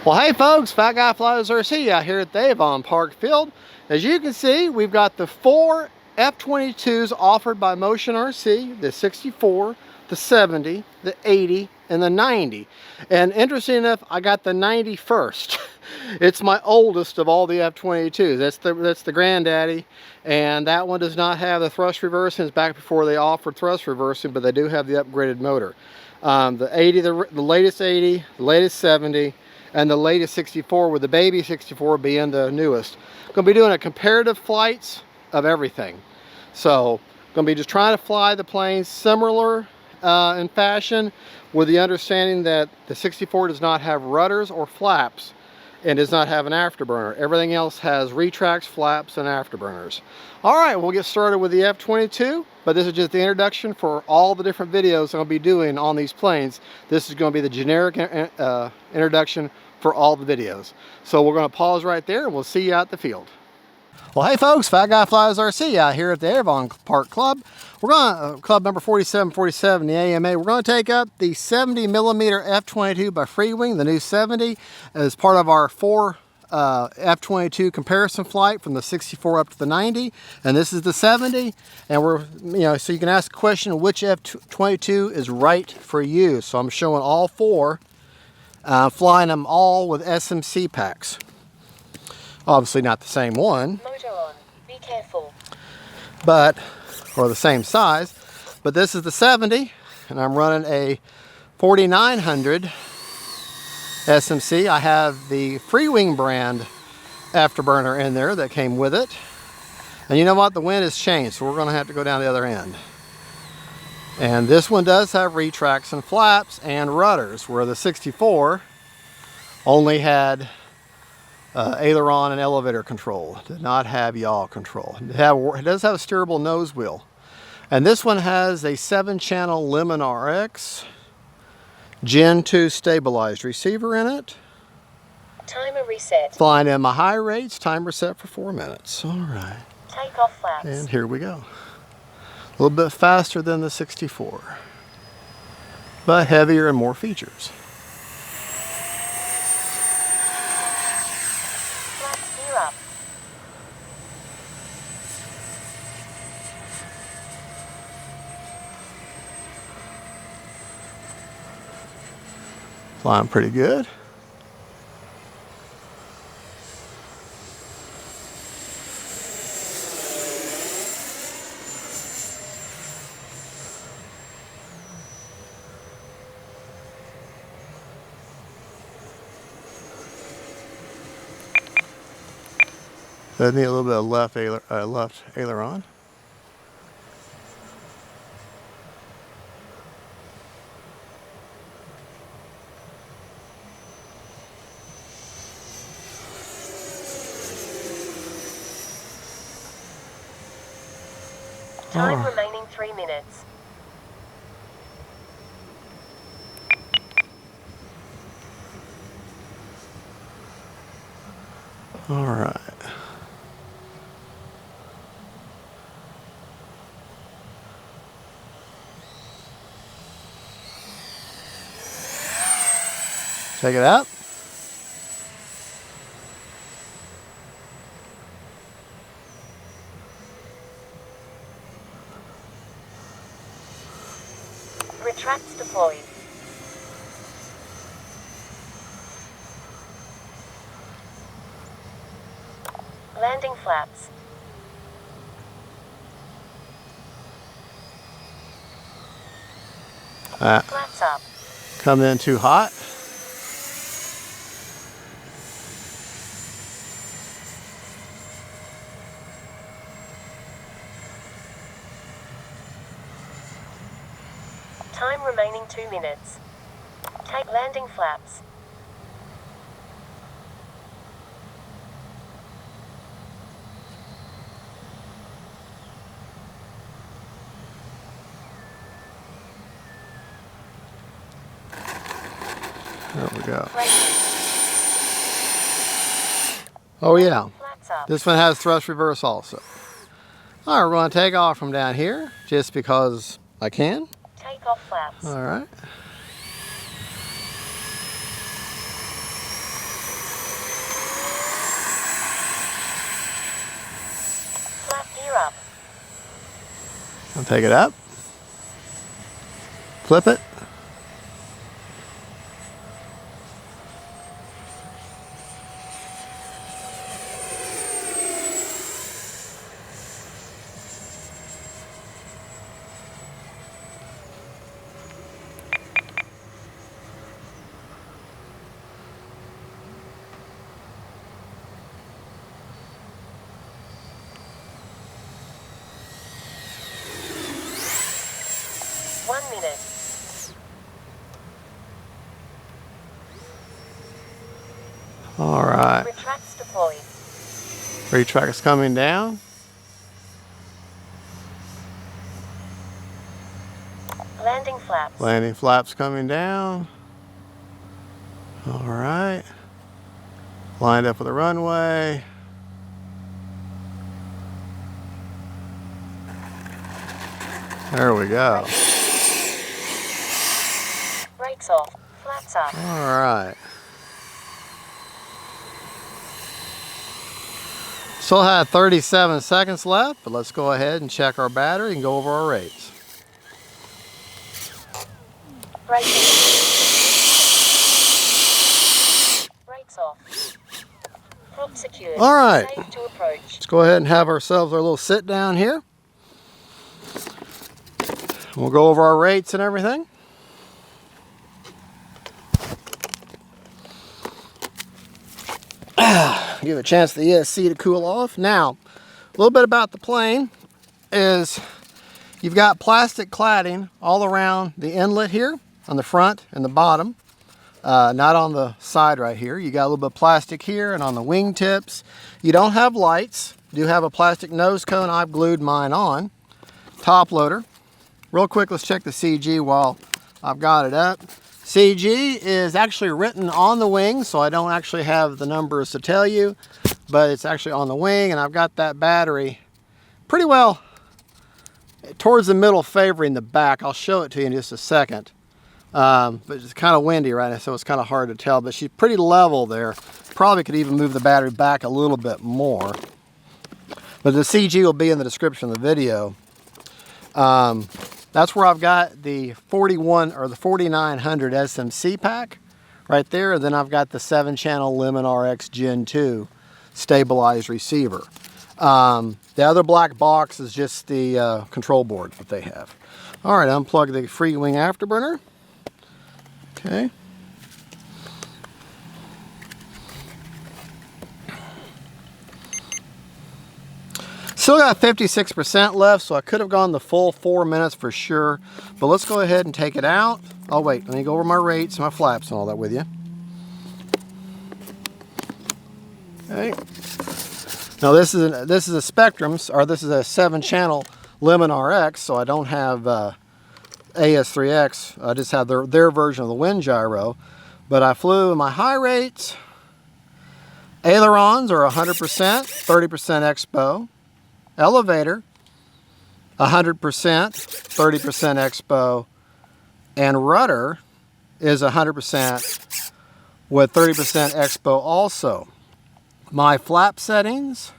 Well, hey folks, Fat Guy Flies RC out here at the Avon Park Field. As you can see, we've got the 4 F-22s offered by Motion RC, the 64, the 70, the 80, and the 90. And interesting enough, I got the 90 first. It's my oldest of all the F-22s. That's the granddaddy, and that one does not have the thrust reversing. It's back before they offered thrust reversing, but they do have the upgraded motor. The 80, the latest 80, the latest 70, and the latest 64, with the baby 64 being the newest. Going to be doing a comparative flights of everything. So going to be just trying to fly the planes similar in fashion, with the understanding that the 64 does not have rudders or flaps and does not have an afterburner. Everything else has retracts, flaps, and afterburners. All right, we'll get started with the F-22, but this is just the introduction for all the different videos I'll be doing on these planes. This is going to be the generic introduction for all the videos. So we're going to pause right there and we'll see you out the field. Well, hey folks, Fat Guy Flies RC out here at the Avon Park Club. We're going to, club number 4747, the AMA. We're going to take up the 70mm F-22 by Freewing, the new 70, as part of our 4 F-22 comparison flight from the 64 up to the 90. And this is the 70. And we're, so you can ask the question, which F-22 is right for you? So I'm showing all 4, flying them all with SMC packs. Obviously not the same one. Motor on. Be careful. But, or the same size. But this is the 70, and I'm running a 4900 SMC. I have the Freewing brand afterburner in there that came with it. And you know what? The wind has changed, so we're going to have to go down the other end. And this one does have retracts and flaps and rudders, where the 64 only had aileron and elevator control. Did not have yaw control. It does have a steerable nose wheel. And this one has a 7-channel Lemon RX Gen 2 stabilized receiver in it. Timer reset. Flying in my high rates, timer set for 4 minutes. All right. Take off flaps. And here we go. A little bit faster than the 64, but heavier and more features. Flaps gear up. Flying pretty good. Does need a little bit of left aileron. Time remaining 3 minutes. All right. Check it out. Retracts deployed. Landing flaps. Flaps up. Coming in too hot. Time remaining 2 minutes. Take landing flaps. There we go. Oh yeah, this one has thrust reverse also. All right, we're going to take off from down here just because I can. Take off flaps. All right. I'll take it up, flip it. All right. Retracts deployed. Retract is coming down. Landing flaps. Landing flaps coming down. All right. Lined up with the runway. There we go. Brakes off. Flaps up. All right. Still have 37 seconds left, but let's go ahead and check our battery and go over our rates. Brakes off. Prop secured. All right. Safe to approach. Let's go ahead and have ourselves our little sit down here. We'll go over our rates and everything. Give a chance for the ESC to cool off. Now, a little bit about the plane is you've got plastic cladding all around the inlet here on the front and the bottom, not on the side right here. You got a little bit of plastic here and on the wing tips. You don't have lights. You do have a plastic nose cone. I've glued mine on. Top loader. Real quick, let's check the CG while I've got it up. CG is actually written on the wing, so I don't actually have the numbers to tell you, but it's actually on the wing, and I've got that battery pretty well towards the middle, favoring the back. I'll show it to you in just a second. But it's kind of windy right now, so it's kind of hard to tell, but she's pretty level there. Probably could even move the battery back a little bit more. But the CG will be in the description of the video. That's where I've got the 41 or the 4900 SMC pack right there. And then I've got the 7-channel Lemon RX Gen 2 stabilized receiver. The other black box is just the control board that they have. All right, unplug the Freewing afterburner. Okay. Still got 56% left, so I could have gone the full 4 minutes for sure. But let's go ahead and take it out. Oh wait, let me go over my rates, my flaps and all that with you. Okay. Now this is a Spectrum, or this is a 7-channel Lemon RX, so I don't have AS3X. I just have their version of the wind gyro. But I flew in my high rates. Ailerons are 100%, 30% expo. Elevator, 100%, 30% expo, and rudder is 100% with 30% expo also. My flap settings,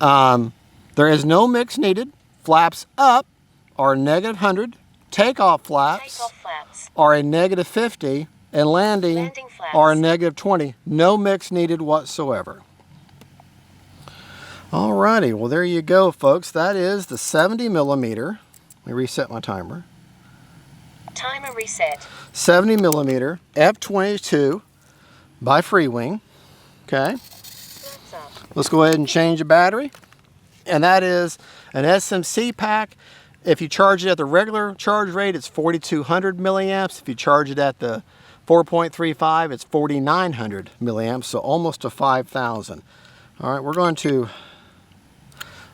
there is no mix needed. Flaps up are -100. Takeoff flaps are a -50, and landing are a -20. No mix needed whatsoever. Alrighty, well there you go folks. That is the 70mm. Let me reset my timer. Timer reset. 70mm F-22 by Freewing. Okay. Let's go ahead and change the battery. And that is an SMC pack. If you charge it at the regular charge rate, it's 4,200 milliamps. If you charge it at the 4.35, it's 4,900 milliamps, so almost to 5,000. All right, we're going to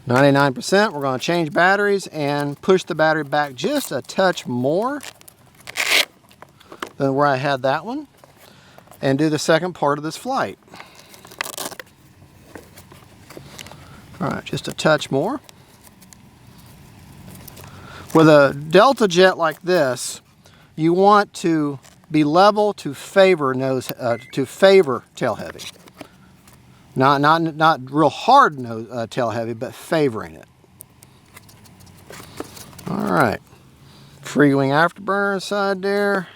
99%. We're going to change batteries and push the battery back just a touch more than where I had that one, and do the second part of this flight. All right, just a touch more. With a Delta jet like this, you want to be level to favor tail heavy. Not real hard tail heavy, but favoring it. All right, Freewing afterburner inside there.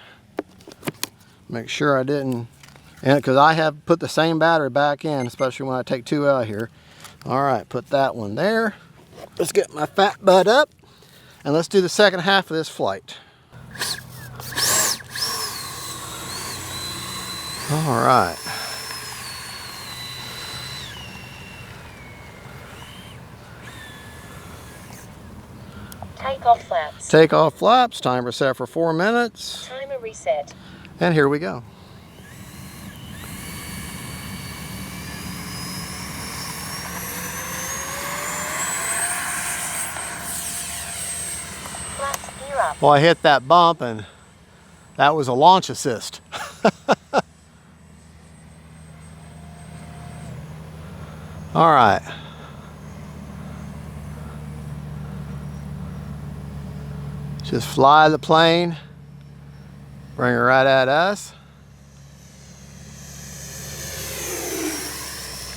Make sure I didn't, and because I have put the same battery back in, especially when I take two out here. All right, put that one there. Let's get my fat butt up and let's do the second half of this flight. All right. Takeoff flaps. Takeoff flaps, timer set for 4 minutes. Timer reset. And here we go. Flaps gear up. Well, I hit that bump and that was a launch assist. All right. Just fly the plane, bring her right at us.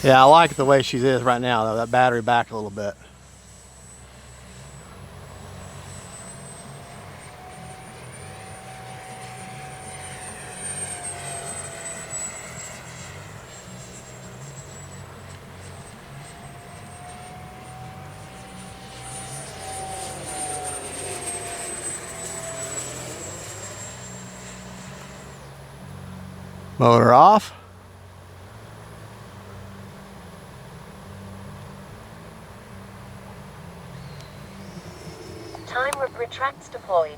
Yeah, I like the way she is right now though, that battery back a little bit. Motor off. Timer retracts deployed.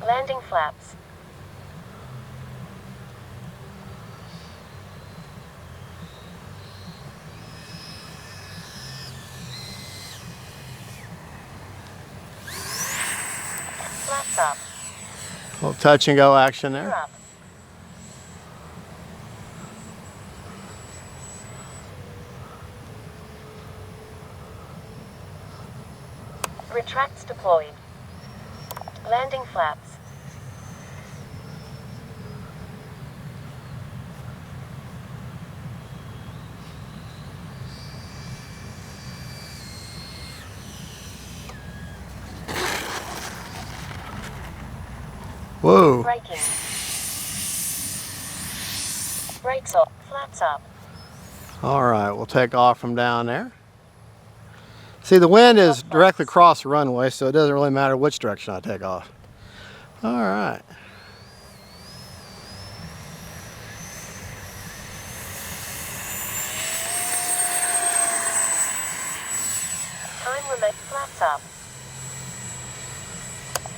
Landing flaps. Flaps up. A little touch and go action Gear there. up. Retracts deployed. Landing flaps. Whoa. Braking. Brakes off. Flaps up. All right, we'll take off from down there. See, the wind is directly across the runway, so it doesn't really matter which direction I take off. All right. Time remains. Flaps up.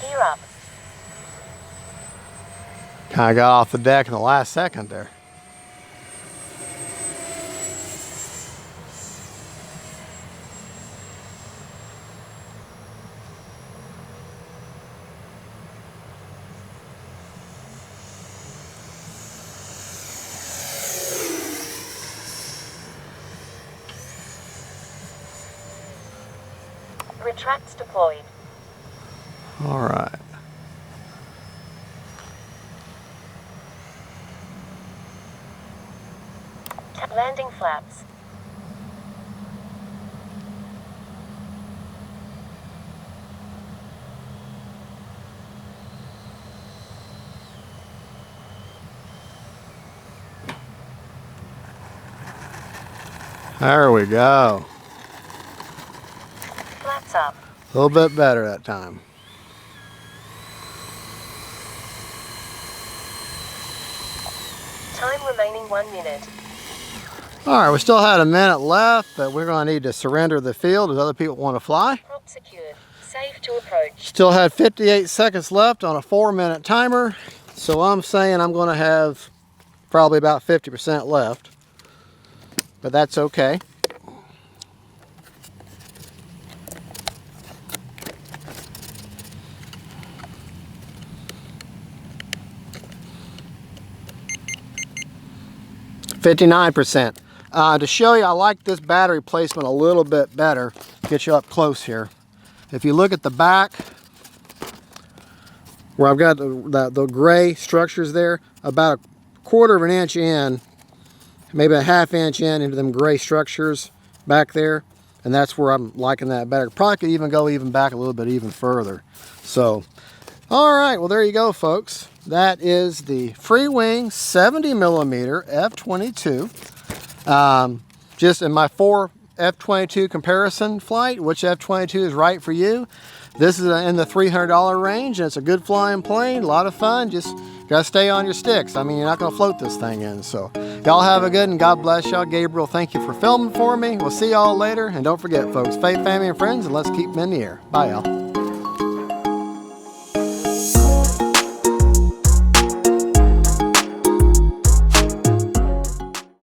Gear up. Kind of got off the deck in the last second there. Retracts deployed. All right. Landing flaps. There we go. Flaps up. A little bit better that time. Time remaining 1 minute. All right, we still had a minute left, but we're going to need to surrender the field as other people want to fly. Prop secured. Safe to approach. Still had 58 seconds left on a 4-minute timer, so I'm saying I'm going to have probably about 50% left, but that's okay. %. To show you, I like this battery placement a little bit better. Get you up close here. If you look at the back, where I've got the gray structures there, about a 1/4 of an inch in, maybe a 1/2 inch in into them gray structures back there. and that's where I'm liking that better. Probably could even go even back a little bit even further. So, all right, well there you go, folks. That is the Freewing 70mm F-22. Just in my 4 F-22 comparison flight, which F-22 is right for you. This is in the $300 range, and it's a good flying plane, a lot of fun. Just gotta stay on your sticks. I mean, you're not gonna float this thing in. So y'all have a good and God bless y'all. Gabriel, thank you for filming for me. We'll see y'all later. And don't forget, folks, faith, family, and friends, and let's keep them in the air. Bye, y'all.